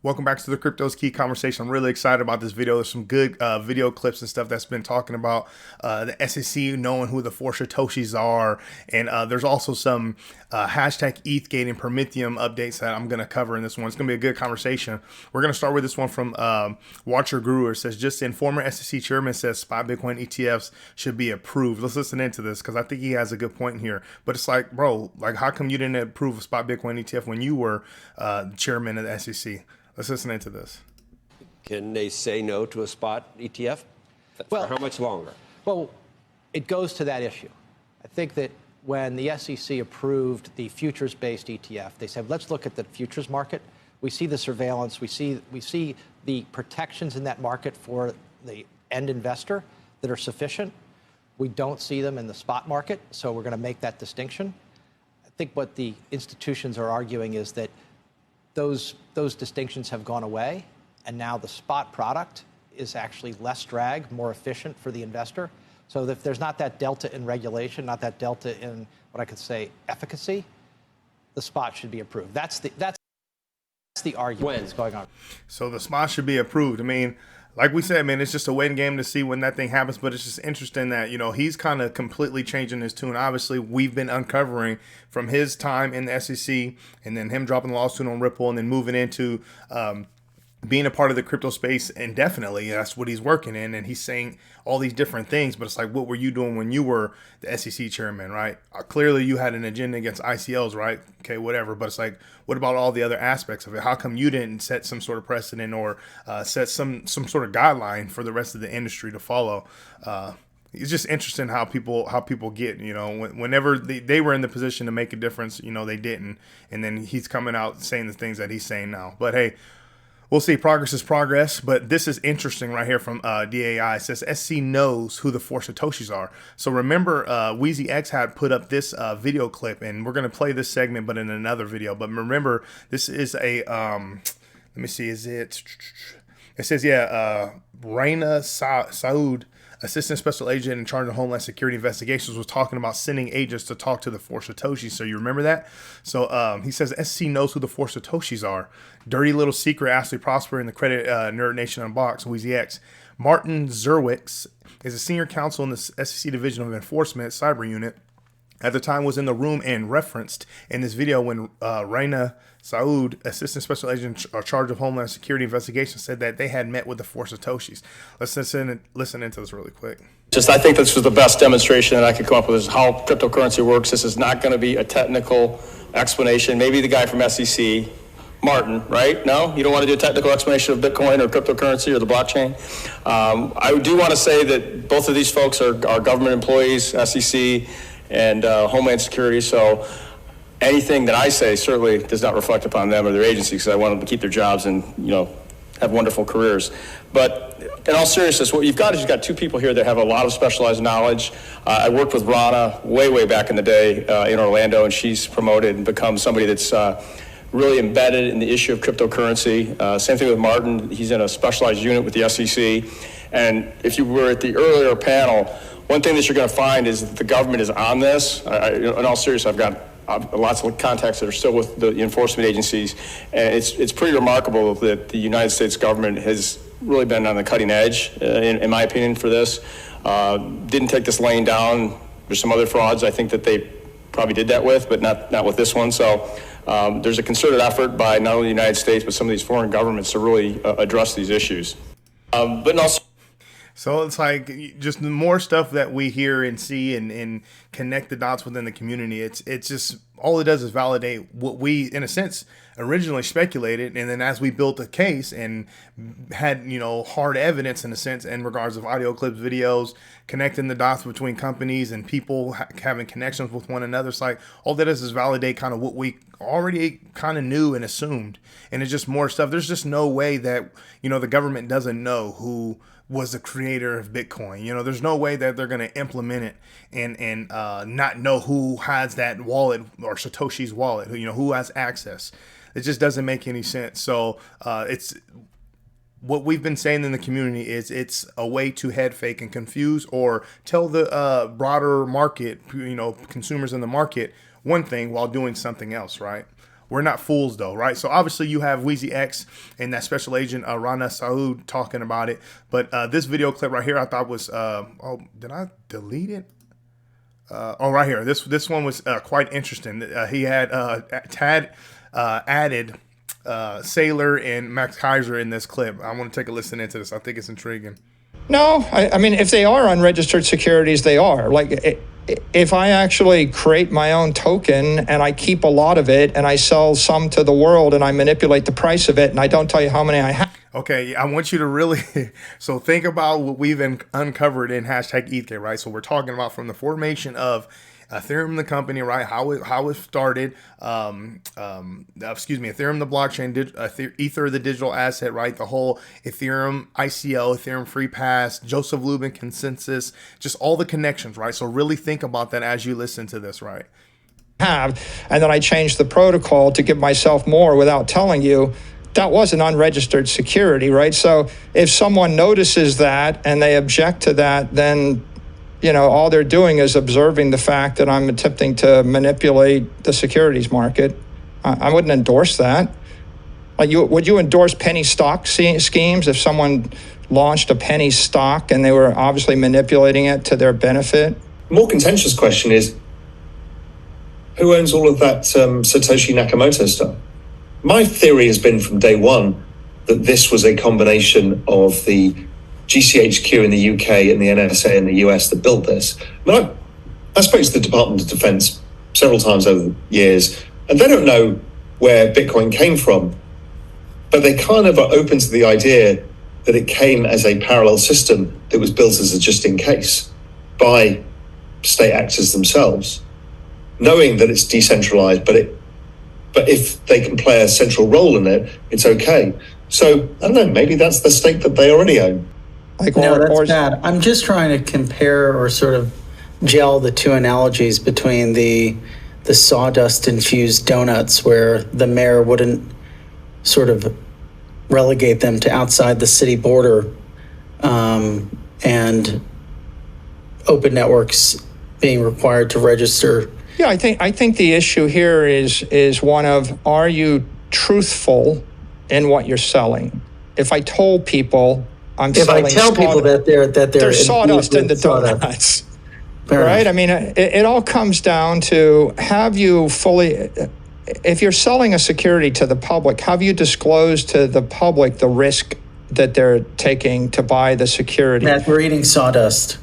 Welcome back to the Crypto's Key conversation. I'm really excited about this video. There's some good video clips and stuff that's been talking about the SEC knowing who the four Satoshis are. And there's also some hashtag ETHgate and Prometheum updates that I'm going to cover in this one. It's going to be a good conversation. We're going to start with this one from Watcher Guru. It says, just in, former SEC chairman says spot Bitcoin ETFs should be approved. Let's listen into this because I think he has a good point here. But it's like, bro, like how come you didn't approve a spot Bitcoin ETF when you were chairman of the SEC? Let's listen into this. Can they say no to a spot ETF? For how much longer? Well, it goes to that issue. I think that when the SEC approved the futures-based ETF, they said, let's look at the futures market. We see the surveillance. We see the protections in that market for the end investor that are sufficient. We don't see them in the spot market, so we're going to make that distinction. I think what the institutions are arguing is that those distinctions have gone away, and now the spot product is actually less drag, more efficient for the investor. So if there's not that delta in regulation, not that delta in what I could say efficacy, the spot should be approved. That's the argument that's going on. So the spot should be approved. I mean, like we said, man, it's just a waiting game to see when that thing happens. But it's just interesting that, you know, he's kind of completely changing his tune. Obviously, we've been uncovering from his time in the SEC and then him dropping the lawsuit on Ripple and then moving into being a part of the crypto space indefinitely. That's what he's working in. And he's saying all these different things. But it's like, what were you doing when you were the SEC chairman, right? Clearly, you had an agenda against ICOs, right? Okay, whatever. But it's like, what about all the other aspects of it? How come you didn't set some sort of precedent or set some sort of guideline for the rest of the industry to follow? It's just interesting how people get, you know, whenever they were in the position to make a difference, you know, they didn't. And then he's coming out saying the things that he's saying now. But hey, we'll see. Progress is progress, but this is interesting right here from DAI. It says SC knows who the four Satoshis are. So remember, Wheezy X had put up this video clip, and we're going to play this segment, but in another video. But remember, this is a, let me see, is it? It says, yeah, Raina Saud, Assistant Special Agent in charge of Homeland Security Investigations, was talking about sending agents to talk to the four Satoshis. So you remember that? So he says SC knows who the four Satoshis are. Dirty little secret. Ashley Prosper in the Credit Nerd Nation Unboxed. Wheezy X. Martin Zerwix is a senior counsel in the SEC Division of Enforcement Cyber Unit. At the time was in the room and referenced in this video when Raina Saud, Assistant Special Agent in charge of Homeland Security Investigations, said that they had met with the four Satoshis. Let's listen into this really quick. I think this was the best demonstration that I could come up with is how cryptocurrency works. This is not going to be a technical explanation. Maybe the guy from SEC, Martin, right? No? You don't want to do a technical explanation of Bitcoin or cryptocurrency or the blockchain? I do want to say that both of these folks are government employees, SEC and Homeland Security, so anything that I say certainly does not reflect upon them or their agency, because I want them to keep their jobs and, you know, have wonderful careers. But in all seriousness, what you've got is you've got two people here that have a lot of specialized knowledge. I worked with Rana way back in the day in Orlando, and she's promoted and become somebody that's really embedded in the issue of cryptocurrency. Same thing with Martin. He's in a specialized unit with the SEC. And if you were at the earlier panel, one thing that you're going to find is that the government is on this. In all seriousness, I've got lots of contacts that are still with the enforcement agencies, and it's pretty remarkable that the United States government has really been on the cutting edge, in my opinion, for this. Didn't take this laying down. There's some other frauds I think that they probably did that with, but not with this one. So there's a concerted effort by not only the United States, but some of these foreign governments to really address these issues. But also. So it's like just the more stuff that we hear and see and connect the dots within the community. It's just all it does is validate what we, in a sense, originally speculated. And then as we built a case and had, you know, hard evidence in a sense in regards of audio clips, videos, connecting the dots between companies and people having connections with one another. It's like all that is validate kind of what we already kind of knew and assumed. And it's just more stuff. There's just no way that, you know, the government doesn't know who was the creator of Bitcoin. You know, there's no way that they're going to implement it and not know who has that wallet or Satoshi's wallet, you know, who has access. It just doesn't make any sense. So it's what we've been saying in the community is it's a way to head fake and confuse or tell the broader market, you know, consumers in the market one thing while doing something else, right? We're not fools though, right? So obviously you have Wheezy X and that special agent Rana Saud talking about it. But this video clip right here I thought was, oh, did I delete it? Oh, right here. This one was quite interesting. He had added Saylor and Max Kaiser in this clip. I want to take a listen into this. I think it's intriguing. No, I mean, if they are unregistered securities, they are. Like, if I actually create my own token and I keep a lot of it and I sell some to the world and I manipulate the price of it and I don't tell you how many I have. Okay, I want you to really, so think about what we've uncovered in hashtag ETH, right? So we're talking about from the formation of Ethereum, the company, right? How it started. Ethereum, the blockchain, Ether, the digital asset, right? The whole Ethereum ICO, Ethereum Free Pass, Joseph Lubin consensus, just all the connections, right? So really think about that as you listen to this, right? And then I changed the protocol to give myself more without telling you. That was an unregistered security, right? So if someone notices that and they object to that, then all they're doing is observing the fact that I'm attempting to manipulate the securities market. I wouldn't endorse that. Like, would you endorse penny stock schemes if someone launched a penny stock and they were obviously manipulating it to their benefit? More contentious question is, who owns all of that Satoshi Nakamoto stuff? My theory has been from day one that this was a combination of the GCHQ in the UK and the NSA in the US that built this. I spoke to the Department of Defense several times over the years, and they don't know where Bitcoin came from, but they kind of are open to the idea that it came as a parallel system that was built as a just in case by state actors themselves, knowing that it's decentralized, but if they can play a central role in it, it's okay. So, I don't know, maybe that's the stake that they already own. That's bad. I'm just trying to compare or sort of gel the two analogies between the sawdust-infused donuts, where the mayor wouldn't sort of relegate them to outside the city border, and open networks being required to register. Yeah, I think the issue here is one of, are you truthful in what you're selling? If I told people if I tell people that they're sawdust in the donuts, right? I mean, it all comes down to, have you fully, if you're selling a security to the public, have you disclosed to the public the risk that they're taking to buy the security? Matt, we're eating sawdust.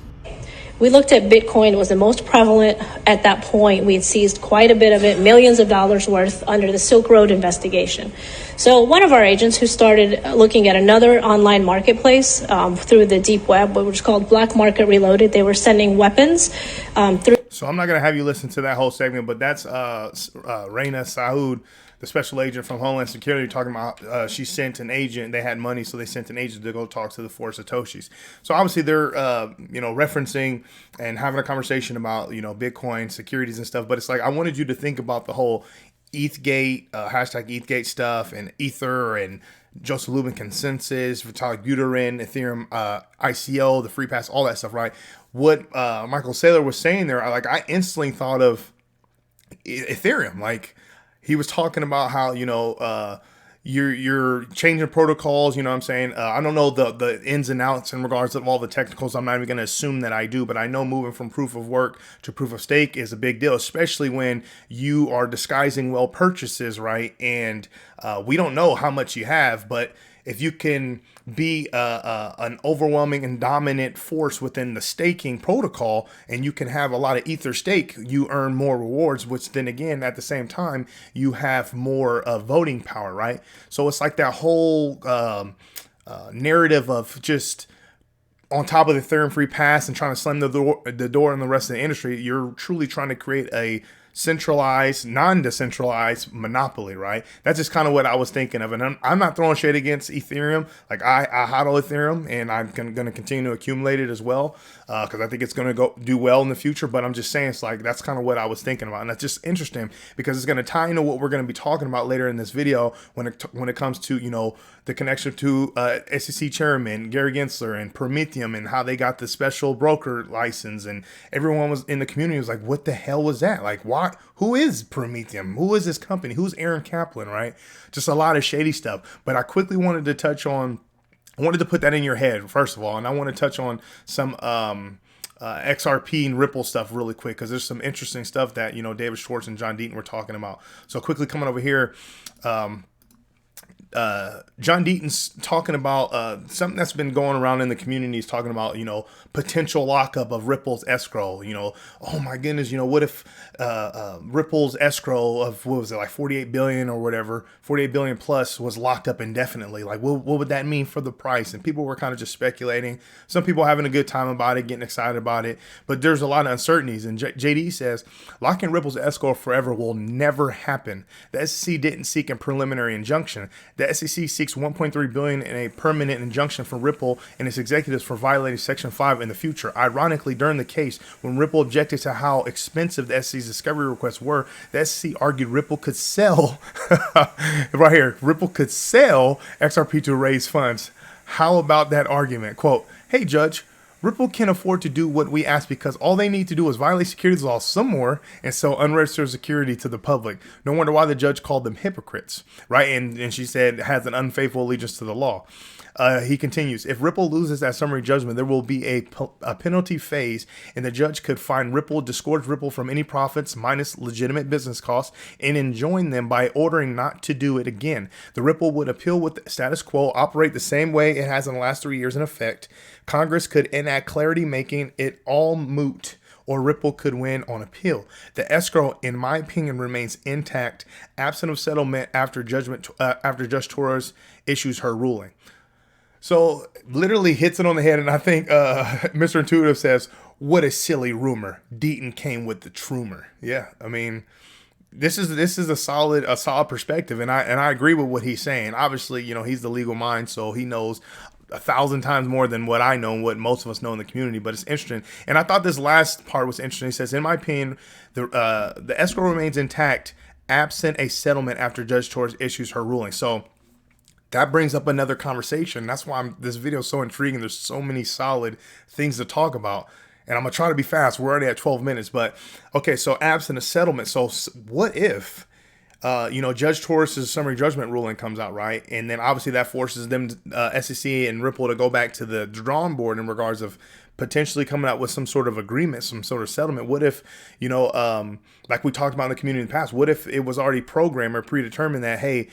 We looked at Bitcoin. It was the most prevalent at that point. We had seized quite a bit of it, millions of dollars worth, under the Silk Road investigation. So one of our agents, who started looking at another online marketplace through the deep web, which was called Black Market Reloaded, they were sending weapons through. So I'm not going to have you listen to that whole segment, but that's Rana Saud, the special agent from Homeland Security, talking about she sent an agent. They had money, so they sent an agent to go talk to the 4 Satoshis. So obviously they're referencing and having a conversation about Bitcoin securities and stuff. But it's like, I wanted you to think about the whole ETHgate, hashtag ETHgate stuff, and Ether and Joseph Lubin consensus, Vitalik Buterin, Ethereum ICO, the free pass, all that stuff, right? What Michael Saylor was saying there, I instantly thought of Ethereum. Like, he was talking about how, you're changing protocols, you know what I'm saying? I don't know the ins and outs in regards of all the technicals. I'm not even going to assume that I do, but I know moving from proof of work to proof of stake is a big deal, especially when you are disguising well purchases, right? And we don't know how much you have, but if you can be an overwhelming and dominant force within the staking protocol, and you can have a lot of Ether stake, you earn more rewards, which then again, at the same time, you have more voting power, right? So it's like that whole narrative of just on top of the Ethereum free pass and trying to slam the door on the rest of the industry. You're truly trying to create a centralized, non-decentralized monopoly, right? That's just kind of what I was thinking of. And I'm not throwing shade against Ethereum. Like, I hodl Ethereum, and I'm going to continue to accumulate it as well, because I think it's going to do well in the future. But I'm just saying, it's like, that's kind of what I was thinking about. And that's just interesting because it's going to tie into what we're going to be talking about later in this video when it comes to, the connection to SEC chairman Gary Gensler and Prometheum and how they got the special broker license. And everyone was in the community was like, what the hell was that? Like, why why, who is Prometheum? Who is this company? Who's Aaron Kaplan, right? Just a lot of shady stuff. But I quickly wanted to touch on, I wanted to put that in your head, first of all. And I want to touch on some XRP and Ripple stuff really quick, because there's some interesting stuff that, David Schwartz and John Deaton were talking about. So quickly coming over here, John Deaton's talking about something that's been going around in the community. He's talking about, potential lockup of Ripple's escrow. Oh my goodness, what if Ripple's escrow of, what was it, like 48 billion or whatever, 48 billion plus was locked up indefinitely? Like, what would that mean for the price? And people were kind of just speculating. Some people having a good time about it, getting excited about it, but there's a lot of uncertainties. And JD says, locking Ripple's escrow forever will never happen. The SEC didn't seek a preliminary injunction. The SEC seeks 1.3 billion in a permanent injunction for Ripple and its executives for violating Section 5 in the future. Ironically, during the case, when Ripple objected to how expensive the SEC's discovery requests were, the SEC argued Ripple could sell, right here, Ripple could sell XRP to raise funds. How about that argument? Quote, "Hey, Judge, Ripple can afford to do what we ask because all they need to do is violate securities laws some more and sell unregistered security to the public. No wonder why the judge called them hypocrites," right? And she said has an unfaithful allegiance to the law. He continues, "If Ripple loses that summary judgment, there will be a penalty phase, and the judge could fine Ripple, disgorge Ripple from any profits minus legitimate business costs, and enjoin them by ordering not to do it again. The Ripple would appeal with the status quo, operate the same way it has in the last 3 years in effect. Congress could enact clarity, making it all moot, or Ripple could win on appeal. The escrow, in my opinion, remains intact, absent of settlement after Judge Torres issues her ruling." So literally hits it on the head, and I think Mr. Intuitive says, "What a silly rumor. Deaton came with the trumor." Yeah, I mean, this is a solid perspective, and I agree with what he's saying. Obviously, he's the legal mind, so he knows 1,000 times more than what I know and what most of us know in the community. But it's interesting, and I thought this last part was interesting. He says, "In my opinion, the escrow remains intact, absent a settlement after Judge Torres issues her ruling." So that brings up another conversation. That's why this video is so intriguing. There's so many solid things to talk about. And I'm going to try to be fast. We're already at 12 minutes. But, okay, so absent a settlement. So what if, Judge Torres' summary judgment ruling comes out, right? And then obviously that forces them, SEC and Ripple, to go back to the drawing board in regards of potentially coming out with some sort of agreement, some sort of settlement. What if, like we talked about in the community in the past, what if it was already programmed or predetermined that, hey,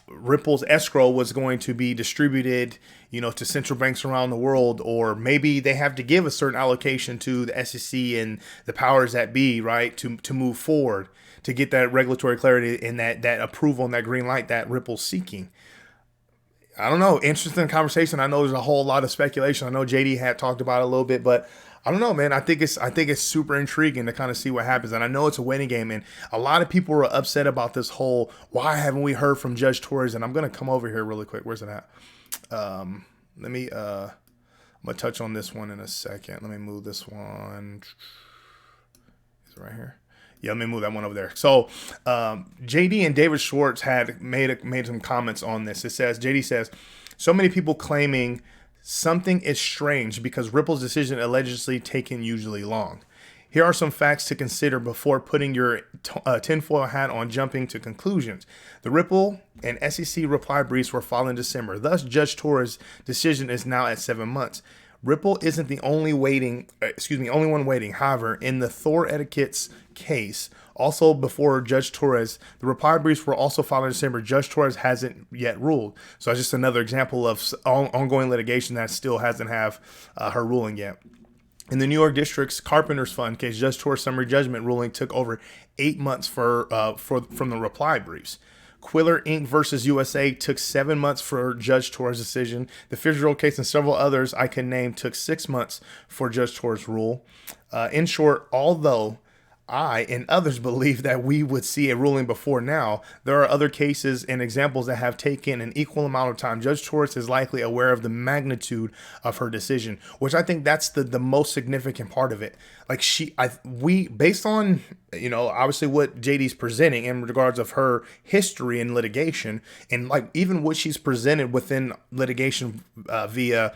Ripple's escrow was going to be distributed, to central banks around the world, or maybe they have to give a certain allocation to the SEC and the powers that be, right, to move forward, to get that regulatory clarity and that approval and that green light that Ripple's seeking. I don't know. Interesting conversation. I know there's a whole lot of speculation. I know JD had talked about it a little bit, but I don't know, man. I think it's super intriguing to kind of see what happens. And I know it's a waiting game, and a lot of people were upset about this whole, why haven't we heard from Judge Torres? And I'm going to come over here really quick. Where's it at? I'm going to touch on this one in a second. Let me move this one. Is it right here? Yeah, let me move that one over there. So JD and David Schwartz had made some comments on this. It says, JD says, "So many people claiming something is strange because Ripple's decision allegedly taken usually long. Here are some facts to consider before putting your tinfoil hat on, jumping to conclusions. The Ripple and SEC reply briefs were filed in December. Thus, Judge Torres' decision is now at 7 months. Ripple isn't the only one waiting. However, in the Thor Etiquette's case, also before Judge Torres, the reply briefs were also filed in December. Judge Torres hasn't yet ruled. So that's just another example of ongoing litigation that still hasn't have her ruling yet. In the New York District's Carpenters Fund case, Judge Torres' summary judgment ruling took over 8 months from the reply briefs. Quiller Inc. versus USA took 7 months for Judge Torres' decision. The Fitzgerald case and several others I can name took 6 months for Judge Torres' rule. In short, although I and others believe that we would see a ruling before now, there are other cases and examples that have taken an equal amount of time. Judge Torres is likely aware of the magnitude of her decision, which I think that's the most significant part of it. Like based on obviously what JD's presenting in regards of her history in litigation, and like even what she's presented within litigation via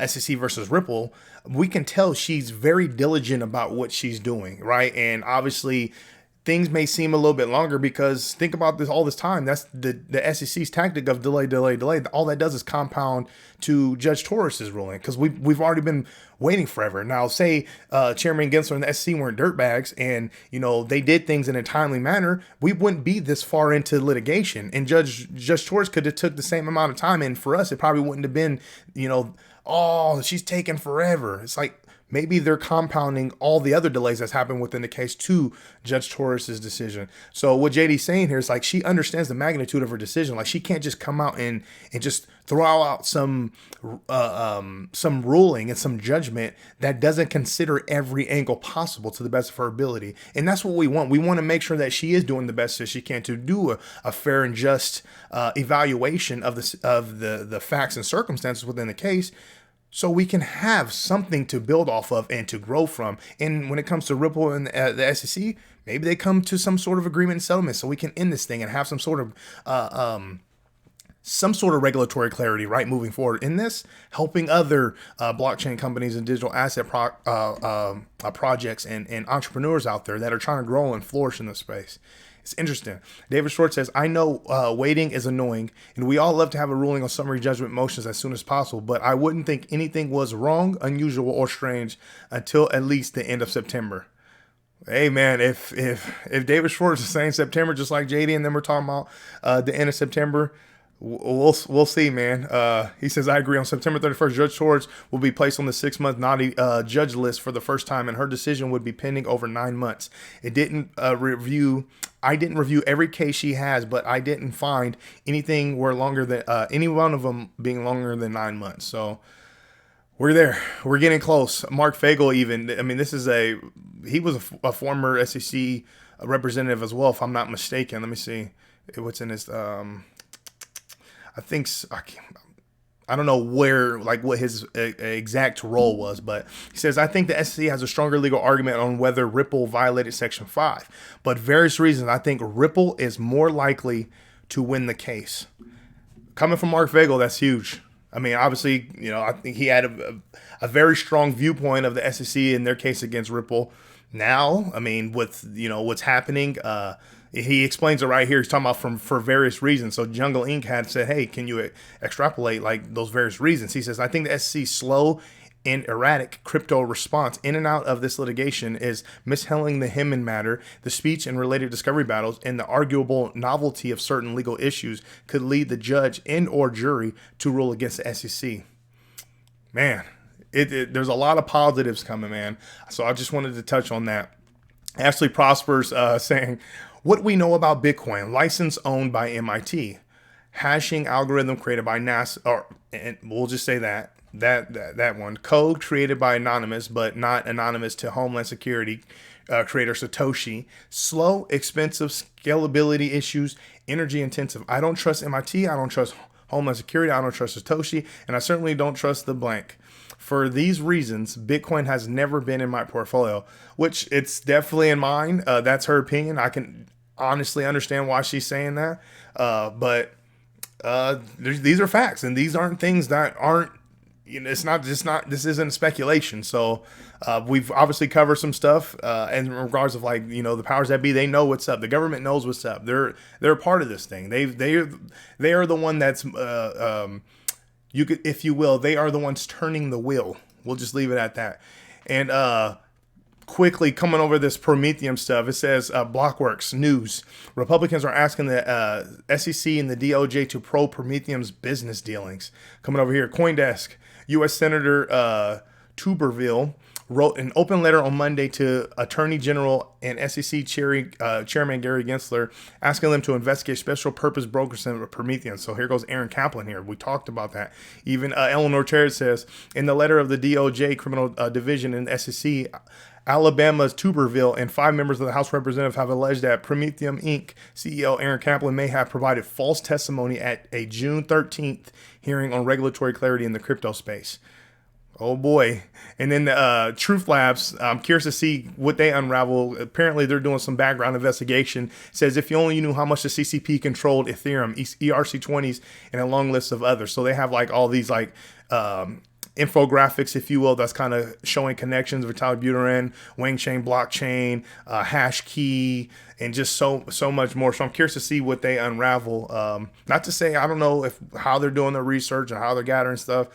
SEC versus Ripple, we can tell she's very diligent about what she's doing, right? And obviously things may seem a little bit longer because think about this all this time. That's the SEC's tactic of delay, delay, delay. All that does is compound to Judge Torres's ruling because we've already been waiting forever. Now, say Chairman Gensler and the SEC weren't dirtbags and, they did things in a timely manner, we wouldn't be this far into litigation. And Judge Torres could have took the same amount of time. And for us, it probably wouldn't have been, oh, she's taking forever. It's like, maybe they're compounding all the other delays that's happened within the case to Judge Torres's decision. So what JD's saying here is like she understands the magnitude of her decision. Like she can't just come out and just throw out some ruling and some judgment that doesn't consider every angle possible to the best of her ability. And that's what we want. We want to make sure that she is doing the best that she can to do a fair and just evaluation of the facts and circumstances within the case, so we can have something to build off of and to grow from. And when it comes to Ripple and the SEC, maybe they come to some sort of agreement and settlement so we can end this thing and have some sort of regulatory clarity, right, moving forward in this, helping other blockchain companies and digital asset projects and entrepreneurs out there that are trying to grow and flourish in this space. It's interesting. David Short says, I know waiting is annoying, and we all love to have a ruling on summary judgment motions as soon as possible, but I wouldn't think anything was wrong, unusual, or strange until at least the end of September. Hey, man, if David Short is saying September, just like JD, and then we're talking about the end of September, we'll see, man. He says, I agree. On September 31st, Judge Torres will be placed on the 6-month naughty judge list for the first time, and her decision would be pending over 9 months. I didn't review every case she has, but I didn't find anything were longer than any one of them being longer than 9 months. So we're there. We're getting close. Mark Fagel, even. I mean, he was a former SEC representative as well, if I'm not mistaken. Let me see what's in his. I don't know what his exact role was, but he says, I think the SEC has a stronger legal argument on whether Ripple violated Section 5. But various reasons, I think Ripple is more likely to win the case. Coming from Mark Vagel, that's huge. I mean, obviously, I think he had a very strong viewpoint of the SEC in their case against Ripple. Now, I mean, with, what's happening, he explains it right here. He's talking about for various reasons. So Jungle Inc. had said, hey, can you extrapolate like those various reasons? He says, I think the SEC's slow and erratic crypto response in and out of this litigation is mishandling the Hinman matter, the speech and related discovery battles, and the arguable novelty of certain legal issues could lead the judge and or jury to rule against the SEC. Man, there's a lot of positives coming, man. So I just wanted to touch on that. Ashley Prospers saying, what we know about Bitcoin, license owned by MIT, hashing algorithm created by NASA, and we'll just say that one, code created by Anonymous, but not anonymous to Homeland Security creator Satoshi, slow, expensive, scalability issues, energy intensive. I don't trust MIT. I don't trust Homeland Security. I don't trust Satoshi, and I certainly don't trust the blank. For these reasons, Bitcoin has never been in my portfolio, which it's definitely in mine. That's her opinion. I can honestly understand why she's saying that. But these are facts, and these aren't things that aren't, this isn't speculation. So we've obviously covered some stuff in regards of the powers that be. They know what's up. The government knows what's up. They're a part of this thing. They are the one that's you could, if you will, they are the ones turning the wheel. We'll just leave it at that. And quickly coming over this Prometheum stuff, it says Blockworks News. Republicans are asking the SEC and the DOJ to probe Prometheum's business dealings. Coming over here, CoinDesk, U.S. Senator Tuberville wrote an open letter on Monday to Attorney General and SEC Chairman Gary Gensler, asking them to investigate special purpose brokers and Prometheum. So here goes Aaron Kaplan here. We talked about that. Even Eleanor Terrett says, in the letter of the DOJ Criminal Division and SEC, Alabama's Tuberville and 5 members of the House of Representatives have alleged that Prometheum Inc. CEO Aaron Kaplan may have provided false testimony at a June 13th hearing on regulatory clarity in the crypto space. Oh boy. And then the Truth Labs, I'm curious to see what they unravel. Apparently they're doing some background investigation. It says if you only knew how much the CCP controlled Ethereum, ERC20s, and a long list of others. So they have like all these like infographics, if you will, that's kind of showing connections of Vitalik Buterin, Wang Chain blockchain, hash key, and just so much more. So I'm curious to see what they unravel. Not to say I don't know how they're doing their research or how they're gathering stuff.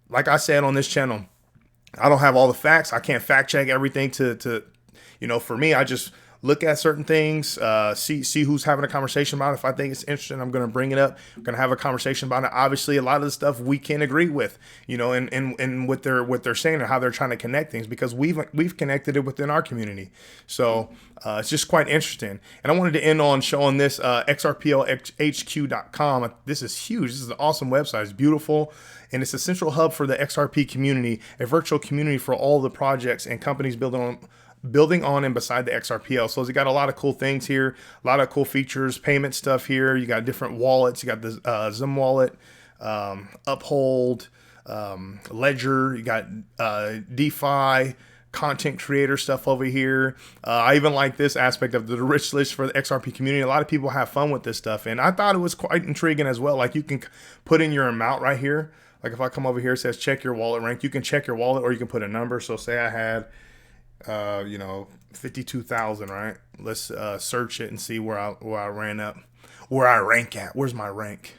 Like I said on this channel, I don't have all the facts. I can't fact check everything to for me, I just look at certain things, see who's having a conversation about it. If I think it's interesting, I'm going to bring it up. I'm going to have a conversation about it. Obviously, a lot of the stuff we can agree with, and what they're saying and how they're trying to connect things, because we've connected it within our community. So it's just quite interesting. And I wanted to end on showing this XRPLHQ.com. This is huge. This is an awesome website. It's beautiful. And it's a central hub for the XRP community, a virtual community for all the projects and companies building on and beside the XRPL. So it's got a lot of cool things here, a lot of cool features, payment stuff here. You got different wallets. You got the Zim wallet, Uphold, Ledger. You got DeFi, content creator stuff over here. I even like this aspect of the rich list for the XRP community. A lot of people have fun with this stuff, and I thought it was quite intriguing as well. Like you can put in your amount right here. Like if I come over here, it says check your wallet rank. You can check your wallet, or you can put a number. So say I had 52,000, right? Let's search it and see where I rank at. Where's my rank?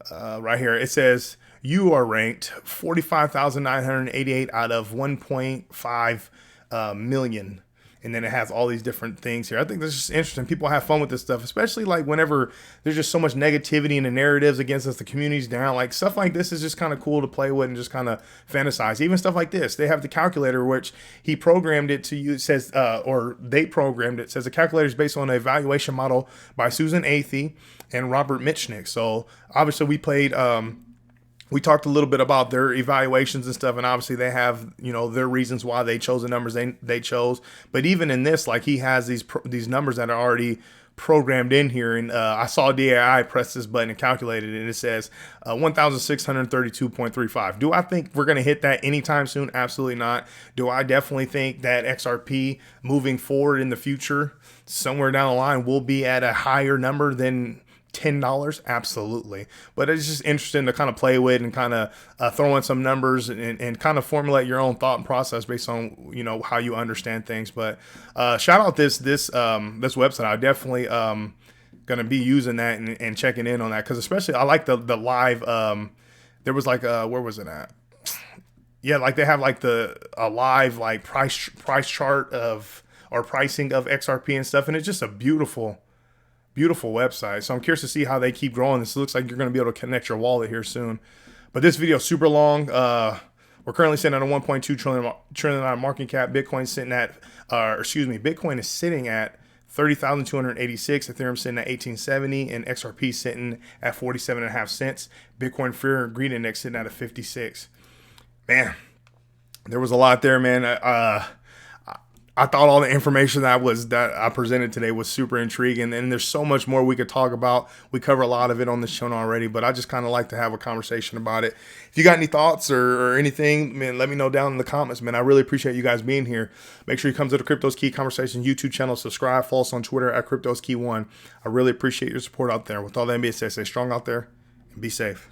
Right here. It says you are ranked 45,988 out of 1.5 million. And then it has all these different things here. I think this is just interesting. People have fun with this stuff, especially like whenever there's just so much negativity in the narratives against us, the community's down. Like stuff like this is just kind of cool to play with and just kind of fantasize. Even stuff like this. They have the calculator, which he programmed it to use, says, or they programmed it. Says the calculator is based on an evaluation model by Susan Athey and Robert Mitchnick. So obviously we talked a little bit about their evaluations and stuff, and obviously they have, their reasons why they chose the numbers they chose. But even in this, like he has these numbers that are already programmed in here. And I saw DAI press this button and calculated it, and it says 1,632.35. Do I think we're going to hit that anytime soon? Absolutely not. Do I definitely think that XRP moving forward in the future, somewhere down the line, will be at a higher number than $10? Absolutely. But it's just interesting to kind of play with and kind of throw in some numbers and kind of formulate your own thought and process based on how you understand things. But shout out this website. I definitely gonna be using that and checking in on that, because especially I like the live there was like where was it at? Yeah, like they have like a live like price chart of or pricing of XRP and stuff, and it's just a beautiful website. So I'm curious to see how they keep growing. This looks like you're going to be able to connect your wallet here soon. But this video is super long. We're currently sitting at a 1.2 trillion market cap. Bitcoin is sitting at 30,286. Ethereum sitting at 1870, and XRP sitting at 47.5 cents. Bitcoin Fear and Greed Index sitting at a 56. Man, there was a lot there, man. I thought all the information that I presented today was super intriguing, and there's so much more we could talk about. We cover a lot of it on this channel already, but I just kind of like to have a conversation about it. If you got any thoughts or anything, man, let me know down in the comments, man. I really appreciate you guys being here. Make sure you come to the Crypto's Key Conversation YouTube channel, subscribe, follow us on Twitter at Crypto's Key 1. I really appreciate your support out there. With all that being said, stay strong out there and be safe.